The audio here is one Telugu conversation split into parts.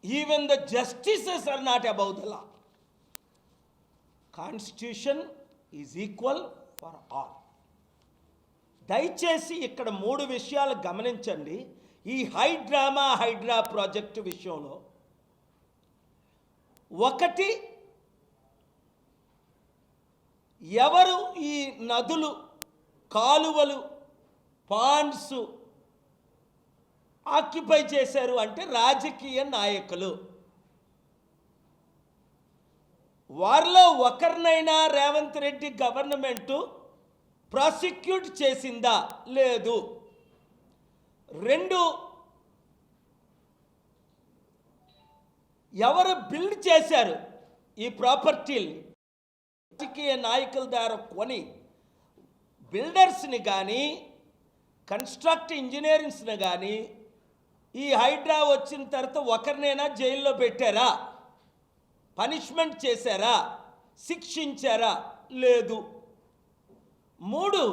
Even the justices are not above the law. Constitution is equal for all. దయచేసి ఇక్కడ 3 విషయాలు గమనించండి. ఈ హైడ్రా ప్రాజెక్టు విషయంలో ఒకటి, ఎవరు ఈ నదులు, కాలువలు, పాండ్స్ ఆక్యుపై చేశారు అంటే రాజకీయ నాయకులు. వారిలో ఒకరినైనా రేవంత్ రెడ్డి గవర్నమెంటు ప్రాసిక్యూట్ చేసిందా? లేదు. 2, ఎవరు బిల్డ్ చేశారు ఈ ప్రాపర్టీని? రాజకీయ నాయకుల ద్వారా కొని బిల్డర్స్ని కానీ కన్స్ట్రక్ట్ ఇంజనీరింగ్స్ని కానీ ఈ హైడ్రా వచ్చిన తర్వాత ఒకరినైనా జైల్లో పెట్టారా? పనిష్మెంట్ చేశారా? శిక్షించారా? లేదు. 3,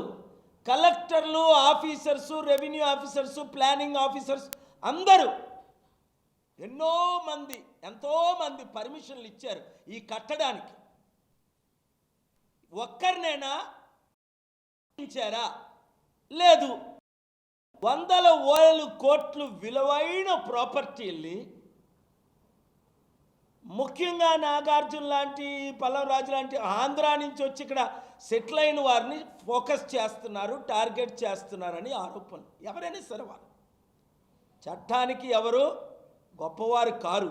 కలెక్టర్లు, officers, revenue officers, planning officers అందరూ ఎంతోమంది పర్మిషన్లు ఇచ్చారు ఈ కట్టడానికి. ఒక్కరినైనా ఇచ్చారా? లేదు. 100,000 కోట్లు విలువైన ప్రాపర్టీల్ని, ముఖ్యంగా నాగార్జున లాంటి, పల్లవరాజు లాంటి ఆంధ్రా నుంచి వచ్చి ఇక్కడ సెటిల్ అయిన వారిని ఫోకస్ చేస్తున్నారు, టార్గెట్ చేస్తున్నారని ఆరోపణ. ఎవరైనా సరే వారు చట్టానికి ఎవరు గొప్పవారు కారు.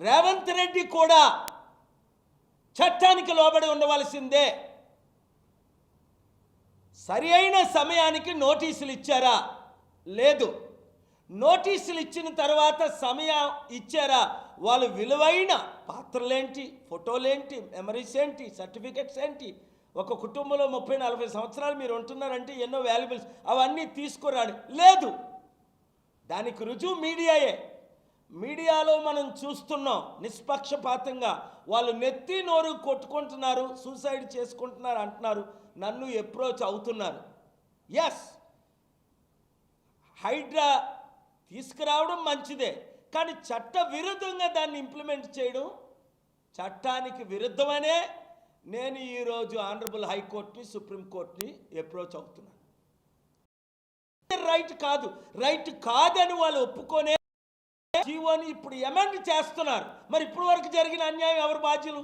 రేవంత్ రెడ్డి కూడా చట్టానికి లోబడి ఉండవలసిందే. సరి అయిన సమయానికి నోటీసులు ఇచ్చారా? లేదు. నోటీసులు ఇచ్చిన తర్వాత సమయం ఇచ్చారా? వాళ్ళు విలువైన పాత్రలేంటి, ఫోటోలేంటి, మెమరీస్ ఏంటి, సర్టిఫికెట్స్ ఏంటి, ఒక కుటుంబంలో 30-40 సంవత్సరాలు మీరు ఉంటున్నారంటే ఎన్నో వాల్యుబుల్స్, అవన్నీ తీసుకురాడు. లేదు. దానికి రుజువు మీడియాయే. మీడియాలో మనం చూస్తున్నాం నిష్పక్షపాతంగా వాళ్ళు నెత్తి నోరు కొట్టుకుంటున్నారు, సూసైడ్ చేసుకుంటున్నారు అంటున్నారు, నన్ను అప్రోచ్ అవుతున్నారు. ఎస్, హైడ్రా తీసుకురావడం మంచిదే, కానీ చట్ట విరుద్ధంగా దాన్ని ఇంప్లిమెంట్ చేయడం చట్టానికి విరుద్ధమనే నేను ఈరోజు ఆనరబుల్ హైకోర్టుని, సుప్రీంకోర్టుని అప్రోచ్ అవుతున్నాను. రైట్ కాదని వాళ్ళు ఒప్పుకొనే జీవోని ఇప్పుడు ఎమెండ్ చేస్తున్నారు. మరి ఇప్పటి వరకు జరిగిన అన్యాయం ఎవరు బాధ్యులు?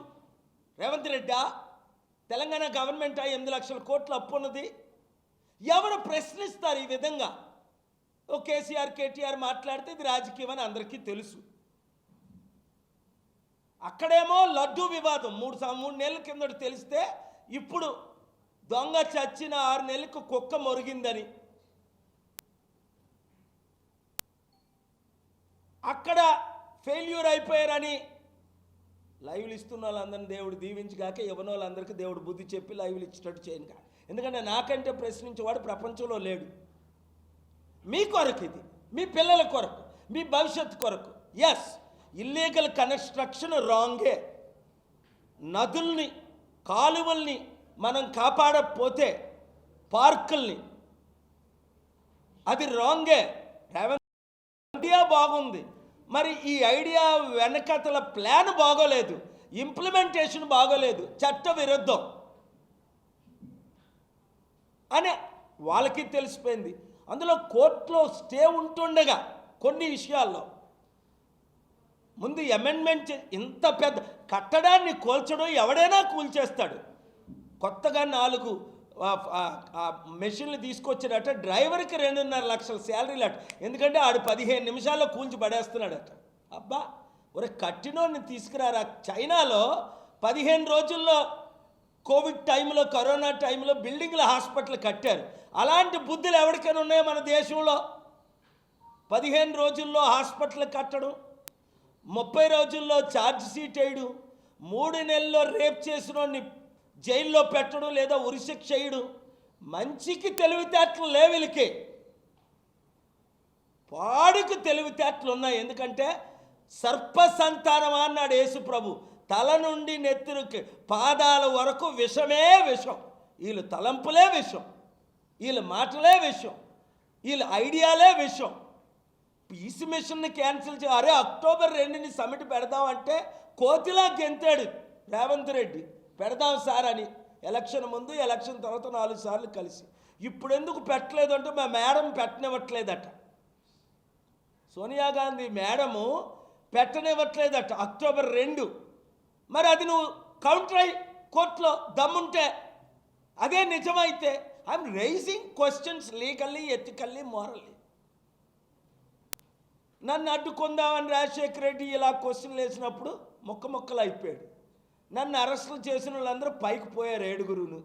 రేవంత్ రెడ్డా? తెలంగాణ గవర్నమెంట్ 8 లక్షల కోట్ల అప్పు ఉన్నది. ఎవరు ప్రశ్నిస్తారు ఈ విధంగా? ఓ కేసీఆర్, కేటీఆర్ మాట్లాడితే ఇది రాజకీయం అని అందరికీ తెలుసు. అక్కడేమో లడ్డూ వివాదం 3 నెలల కిందట తెలిస్తే ఇప్పుడు దొంగ చచ్చిన 6 నెలలకు కుక్క మొరిగిందని, అక్కడ ఫెయిల్యూర్ అయిపోయారని లైవ్లు ఇస్తున్న వాళ్ళందరినీ దేవుడు దీవించగాక, ఇవ్వని వాళ్ళందరికీ దేవుడు బుద్ధి చెప్పి లైవ్లు ఇచ్చేటట్టు చేయను కాదు. ఎందుకంటే నాకంటే ప్రశ్నించేవాడు ప్రపంచంలో లేడు. మీ కొరకు ఇది, మీ పిల్లల కొరకు, మీ భవిష్యత్తు కొరకు. ఎస్, ఇల్లీగల్ కన్స్ట్రక్షన్ రాంగే. నదుల్ని, కాలువల్ని మనం కాపాడకపోతే, పార్కుల్ని, అది రాంగే. ఐడియా బాగుంది, మరి ఈ ఐడియా వెనకతల ప్లాన్ బాగోలేదు, ఇంప్లిమెంటేషన్ బాగోలేదు, చట్ట విరుద్ధం అని వాళ్ళకి తెలిసిపోయింది. అందులో కోర్టులో స్టే ఉంటుండగా కొన్ని విషయాల్లో ముందు అమెండ్మెంట్, ఇంత పెద్ద కట్టడాన్ని కూల్చడం ఎవడైనా కూల్చేస్తాడు. కొత్తగా 4 మెషిన్లు తీసుకొచ్చాడట, డ్రైవర్కి 2.5 లక్షల శాలరీలు అట. ఎందుకంటే ఆడు 15 నిమిషాల్లో కూల్చి పడేస్తున్నాడట. అబ్బా, ఒక కట్టినోడిని తీసుకురారా. చైనాలో 15 రోజుల్లో కోవిడ్ టైంలో, కరోనా టైంలో బిల్డింగ్ల హాస్పిటల్ కట్టారు. అలాంటి బుద్ధులు ఎవరికైనా ఉన్నాయో మన దేశంలో? 15 రోజుల్లో హాస్పిటల్ కట్టడం, 30 రోజుల్లో ఛార్జ్ షీట్ వేయడం, 3 నెలల్లో రేప్ చేసిన జైల్లో పెట్టడం లేదా ఉరిశిక్ష చేయడం. మంచికి తెలివితేటలు లేవిలికి, పాడుకు తెలివితేటలు ఉన్నాయి. ఎందుకంటే సర్ప సంతానం అన్నాడు యేసు ప్రభు. తల నుండి నెత్తురుకి పాదాల వరకు విషమే విషం. వీళ్ళు తలంపులే విషం, వీళ్ళ మాటలే విషం, వీళ్ళ ఐడియాలే విషం. పీసీ మిషన్ని క్యాన్సిల్ అరే అక్టోబర్ 2ని సమిట్ పెడదామంటే కోతిలా గెంతాడు రేవంత్ రెడ్డి. పెడదాం సార్ అని ఎలక్షన్ ముందు ఎలక్షన్ తర్వాత 4 సార్లు కలిసి. ఇప్పుడు ఎందుకు పెట్టలేదు అంటే మా మేడం పెట్టనివ్వట్లేదట. సోనియా గాంధీ మేడము పెట్టనివ్వట్లేదట అక్టోబర్ 2. మరి అది నువ్వు కౌంటర్ అయ్యి కోర్టులో దమ్ముంటే, అదే నిజమైతే I'm raising questions legally, ethically, morally. నన్ను అడ్డుకుందామని రాజశేఖర రెడ్డి ఇలా క్వశ్చన్లు వేసినప్పుడు మొక్కలు అయిపోయాడు. నన్ను అరెస్టులు చేసిన వాళ్ళందరూ పైకి పోయారు, 7గురును.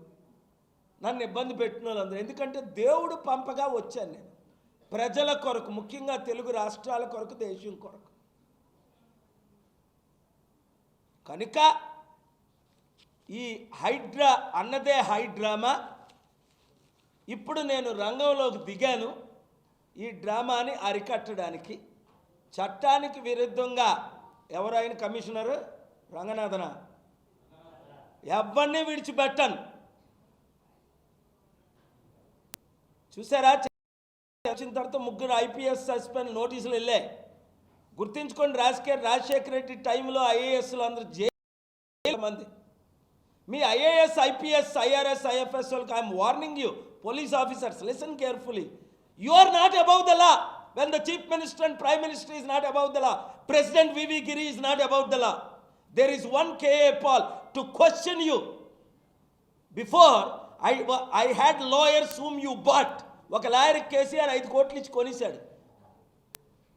నన్ను ఇబ్బంది పెట్టిన వాళ్ళందరూ. ఎందుకంటే దేవుడు పంపగా వచ్చాను నేను ప్రజల కొరకు, ముఖ్యంగా తెలుగు రాష్ట్రాల కొరకు, దేశం కొరకు. కనుక ఈ హైడ్రా అన్నదే హైడ్రామా. ఇప్పుడు నేను రంగంలోకి దిగాను ఈ డ్రామాని అరికట్టడానికి. చట్టానికి విరుద్ధంగా ఎవరైనా కమిషనరు రంగనాథన ఎవరిని విడిచిపెట్టాను. చూసారా, వచ్చిన తర్వాత 3 IPS సస్పెండ్ నోటీసులు వెళ్ళాయి. గుర్తించుకోండి, రాజశేఖర రెడ్డి టైంలో IASలు అందరూ జైలు మంది. మీ IAS, IPS, IRS, IFS వాళ్ళకి I'm warning you, police officers, listen carefully. You are not above the law. When the chief minister and prime minister is not above the law, President VV Giri is not above the law. There is one KA Paul to question you. Before, I had lawyers whom you bought. ఒక లాయర్ కేసీఆర్ 5 కోట్లు ఇచ్చి కొనిశాడు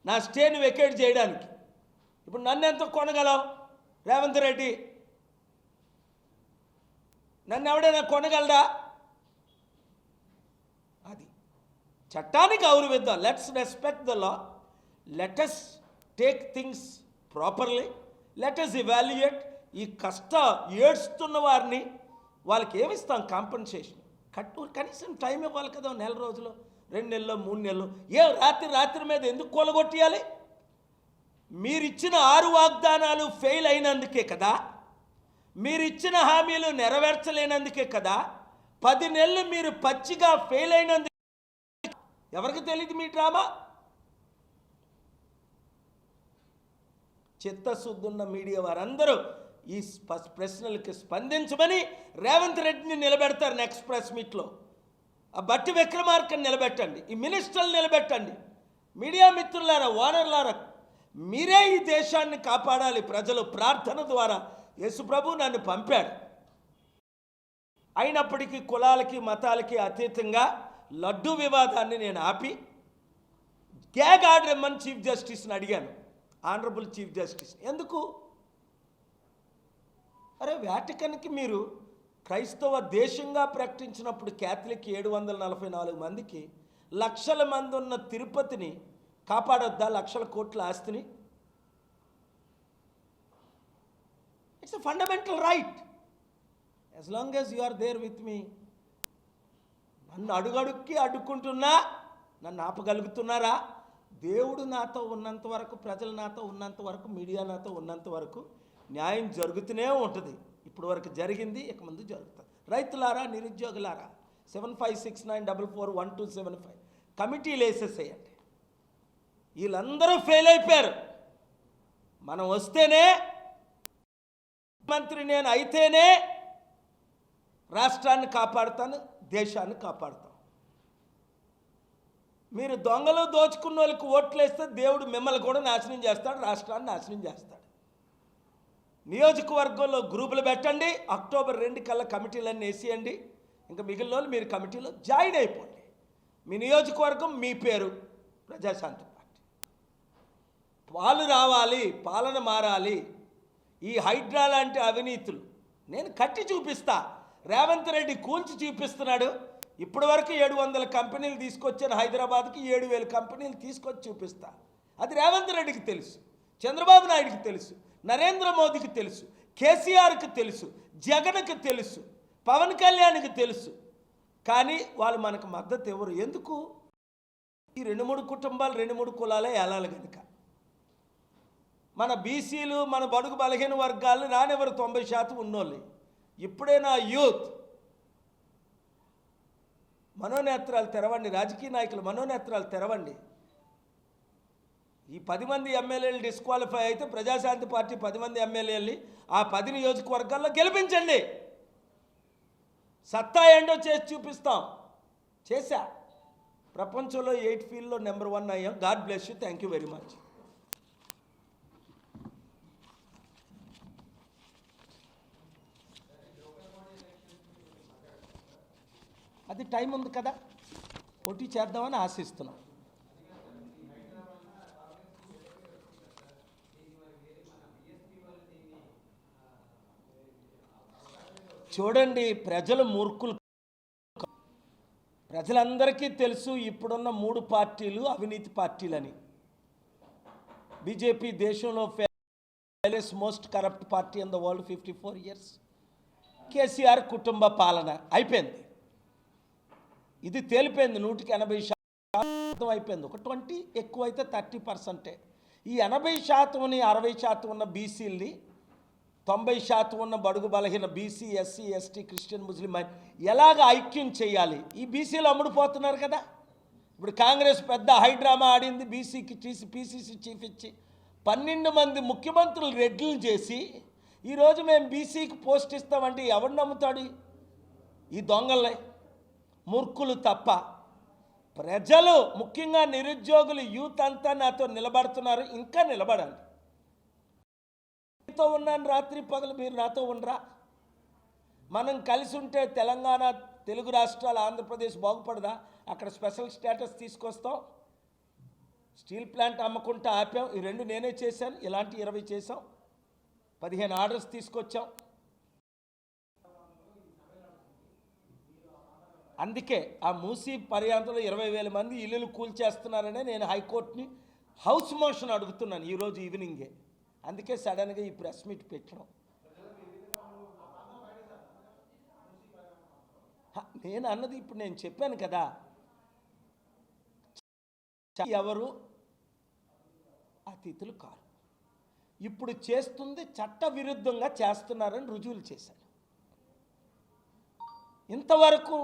నా స్టేని వెకేట్ చేయడానికి. ఇప్పుడు నన్ను ఎంత కొనగలవు రేవంత్ రెడ్డి? నన్ను ఎవడైనా కొనగలడా? అది చట్టాన్ని గౌరవిద్దాం. Let's respect the law, let us take things properly, let us evaluate. ఈ ఏడుస్తున్న వారిని వాళ్ళకి ఏమిస్తాం కాంపెన్సేషన్? కనీసం టైం ఇవ్వాలి కదా, 1 నెల రోజులు, 2 నెలలు, 3 నెలలు. రాత్రి మీద ఎందుకు కూలగొట్టియాలి? మీరిచ్చిన 6 వాగ్దానాలు ఫెయిల్ అయినందుకే కదా, మీరిచ్చిన హామీలు నెరవేర్చలేనందుకే కదా, 10 నెలలు మీరు పచ్చిగా ఫెయిల్ అయినందుకు. ఎవరికి తెలియదు మీ డ్రామా? చిత్తశుద్ధున్న మీడియా వారందరూ ఈ ప్రశ్నలకి స్పందించమని రేవంత్ రెడ్డిని నిలబెడతారు నెక్స్ట్ ప్రెస్ మీట్లో. ఆ బట్టి విక్రమార్కని నిలబెట్టండి, ఈ మినిస్టర్లు నిలబెట్టండి. మీడియా మిత్రులారా, ఓనర్లారా, మీరే ఈ దేశాన్ని కాపాడాలి. ప్రజలు ప్రార్థన ద్వారా యేసుప్రభు నన్ను పంపాడు. అయినప్పటికీ కులాలకి మతాలకి అతీతంగా లడ్డూ వివాదాన్ని నేను ఆపి గ్యాగ్ ఆర్డర్ ఇమ్మని చీఫ్ జస్టిస్ని అడిగాను. ఆనరబుల్ చీఫ్ జస్టిస్, ఎందుకు? అరే వాటికన్కి మీరు క్రైస్తవ దేశంగా ప్రకటించినప్పుడు క్యాథలిక్ 744 మందికి, లక్షల మంది ఉన్న తిరుపతిని కాపాడొద్దా? లక్షల కోట్ల ఆస్తిని. It's a fundamental right. As long as you are there with me. నన్ను అడుగడుక్కి అడ్డుకుంటున్నా నన్ను ఆపగలుగుతున్నారా? దేవుడు నాతో ఉన్నంత వరకు, ప్రజలు నాతో ఉన్నంత వరకు, మీడియా నాతో ఉన్నంత వరకు న్యాయం జరుగుతూనే ఉంటుంది. ఇప్పుడు వరకు జరిగింది, ఇక ముందు జరుగుతుంది. రైతులారా, నిరుద్యోగులారా, 7569441275 కమిటీలు వేసేసేయండి. వీళ్ళందరూ ఫెయిల్ అయిపోయారు. మనం వస్తేనే, మంత్రి నేను అయితేనే రాష్ట్రాన్ని కాపాడుతాను, దేశాన్ని కాపాడుతాం. మీరు దొంగలు దోచుకున్న వాళ్ళకి ఓట్లు వేస్తే దేవుడు మిమ్మల్ని కూడా నాశనం చేస్తాడు, రాష్ట్రాన్ని నాశనం చేస్తాడు. నియోజకవర్గంలో గ్రూపులు పెట్టండి, అక్టోబర్ 2 కల్లా కమిటీలన్నీ వేసేయండి. ఇంకా మిగిలిన వాళ్ళు మీరు కమిటీలో జాయిన్ అయిపోండి. మీ నియోజకవర్గం, మీ పేరు ప్రజాశాంతి పార్టీ. పాలు రావాలి, పాలన మారాలి. ఈ హైడ్రా లాంటి అవినీతులు నేను కట్టి చూపిస్తా. రేవంత్ రెడ్డి కూల్చి చూపిస్తున్నాడు. ఇప్పటి వరకు 700 కంపెనీలు తీసుకొచ్చాను హైదరాబాద్కి, 7000 కంపెనీలు తీసుకొచ్చి చూపిస్తా. అది రేవంత్ రెడ్డికి తెలుసు, చంద్రబాబు నాయుడికి తెలుసు, నరేంద్ర మోదీకి తెలుసు, కేసీఆర్కి తెలుసు, జగన్కి తెలుసు, పవన్ కళ్యాణ్కి తెలుసు. కానీ వాళ్ళు మనకు మద్దతు ఎవరు? ఎందుకు? ఈ 2-3 కుటుంబాలు, 2-3 కులాలే ఏలాలి కనుక. మన బీసీలు, మన బడుగు బలహీన వర్గాలను రానివ్వరు 90% ఉన్నోళ్ళు. ఇప్పుడే నా యూత్ మనోనేత్రాలు తెరవండి, రాజకీయ నాయకులు మనోనేత్రాలు తెరవండి. ఈ 10 మంది ఎమ్మెల్యేలు డిస్క్వాలిఫై అయితే ప్రజాశాంతి పార్టీ 10 మంది ఎమ్మెల్యేలని ఆ 10 నియోజకవర్గాల్లో గెలిపించండి. సత్తా ఏంటో చేసి చూపిస్తాం. చేశా. ప్రపంచంలో 8 ఫీల్డ్లో నెంబర్ 1 అయ్యాం. God bless you. Thank you very much. అది టైం ఉంది కదా, పోటీ చేద్దామని ఆశిస్తున్నాం. చూడండి, ప్రజలు మూర్ఖులు. ప్రజలందరికీ తెలుసు ఇప్పుడున్న 3 పార్టీలు అవినీతి పార్టీలని. బీజేపీ దేశంలో most corrupt party in the world 54 years. KCR కుటుంబ పాలన అయిపోయింది. ఇది తేలిపోయింది. 100% అయిపోయింది. ఒక 20 ఎక్కువైతే 30%. ఈ 80%ని 60% ఉన్న బీసీల్ని 90% ఉన్న బడుగు బలహీన బీసీ, ఎస్సీ, ఎస్టీ, క్రిస్టియన్, ముస్లిం ఎలాగ ఐక్యం చేయాలి? ఈ బీసీలు అమ్ముడుపోతున్నారు కదా. ఇప్పుడు కాంగ్రెస్ పెద్ద హైడ్రామా ఆడింది. బీసీకి పీసీసీ చీఫ్ ఇచ్చి 12 మంది ముఖ్యమంత్రులు రెడ్లు చేసి ఈరోజు మేము బీసీకి పోస్ట్ ఇస్తామంటే ఎవరు నమ్ముతాడు? ఈ దొంగలే, మూర్ఖులు తప్ప. ప్రజలు, ముఖ్యంగా నిరుద్యోగులు, యూత్ అంతా నాతో నిలబడుతున్నారు. ఇంకా నిలబడండి. మీతో ఉన్నాను రాత్రి పగలు, మీరు నాతో ఉండరా? మనం కలిసి ఉంటే తెలంగాణ, తెలుగు రాష్ట్రాలు, ఆంధ్రప్రదేశ్ బాగుపడదా? అక్కడ స్పెషల్ స్టేటస్ తీసుకొస్తాం. స్టీల్ ప్లాంట్ అమ్మకుంటా ఆపాం. ఈ 2 నేనే చేశాను. ఇలాంటి 20 చేసాం. 15 ఆర్డర్స్ తీసుకొచ్చాం. అందుకే ఆ మూసీ పర్యాంతంలో 20,000 మంది ఇల్లులు కూల్చేస్తున్నారనే నేను హైకోర్టుని హౌస్ మోషన్ అడుగుతున్నాను ఈరోజు ఈవినింగే. అందుకే సడన్గా ఈ ప్రెస్ మీట్ పెట్టడం. నేను అన్నది ఇప్పుడు నేను చెప్పాను కదా, ఎవరు అతిథులు కారు. ఇప్పుడు చేస్తుంది చట్ట విరుద్ధంగా చేస్తున్నారని రుజువులు చేశారు. ఇంతవరకు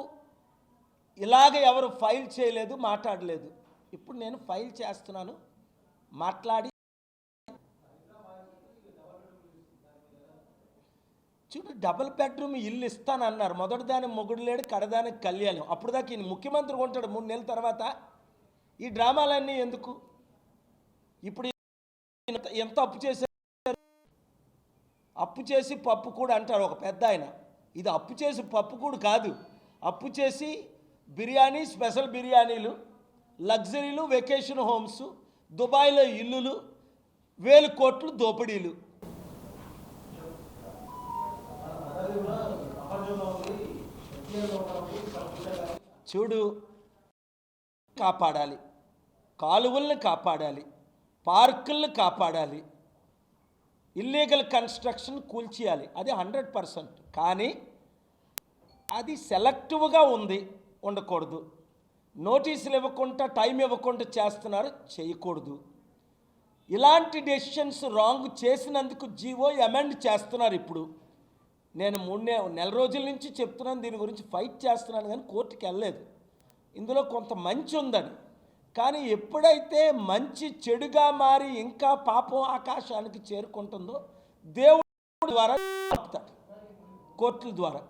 ఇలాగ ఎవరు ఫైల్ చేయలేదు, మాట్లాడలేదు. ఇప్పుడు నేను ఫైల్ చేస్తున్నాను. మాట్లాడి చూడు, డబుల్ బెడ్రూమ్ ఇల్లు ఇస్తానన్నారు. మొదటి దానికి మొగుడు లేడు, కడదానికి కళ్యాణం. అప్పుడు దాకా ఈయన ముఖ్యమంత్రి ఉంటాడు 3 నెలల తర్వాత. ఈ డ్రామాలన్నీ ఎందుకు? ఇప్పుడు ఎంత అప్పు చేశారు? అప్పు చేసి పప్పు కూడా అంటారు ఒక పెద్ద ఆయన. ఇది అప్పు చేసి పప్పు కూడా కాదు. అప్పు చేసి బిర్యానీ, స్పెషల్ బిర్యానీలు, లగ్జరీలు, వెకేషన్ హోమ్స్, దుబాయ్లో ఇల్లులు, 1000 కోట్లు దోపిడీలు. చూడు, కాపాడాలి, కాలువల్ని కాపాడాలి, పార్కుల్ని కాపాడాలి, ఇల్లీగల్ కన్స్ట్రక్షన్ కూల్చేయాలి. అది 100%. కానీ అది సెలెక్టివ్గా ఉండకూడదు. నోటీసులు ఇవ్వకుండా, టైం ఇవ్వకుండా చేస్తున్నారు, చేయకూడదు. ఇలాంటి డెసిషన్స్ రాంగ్ చేసినందుకు జీవో అమెండ్ చేస్తున్నారు. ఇప్పుడు నేను 3 నెల రోజుల నుంచి చెప్తున్నాను, దీని గురించి ఫైట్ చేస్తున్నాను, కానీ కోర్టుకి వెళ్ళలేదు. ఇందులో కొంత మంచి ఉందని. కానీ ఎప్పుడైతే మంచి చెడుగా మారి ఇంకా పాపం ఆకాశానికి చేరుకుంటుందో దేవుడి ద్వారా కోర్టుల ద్వారా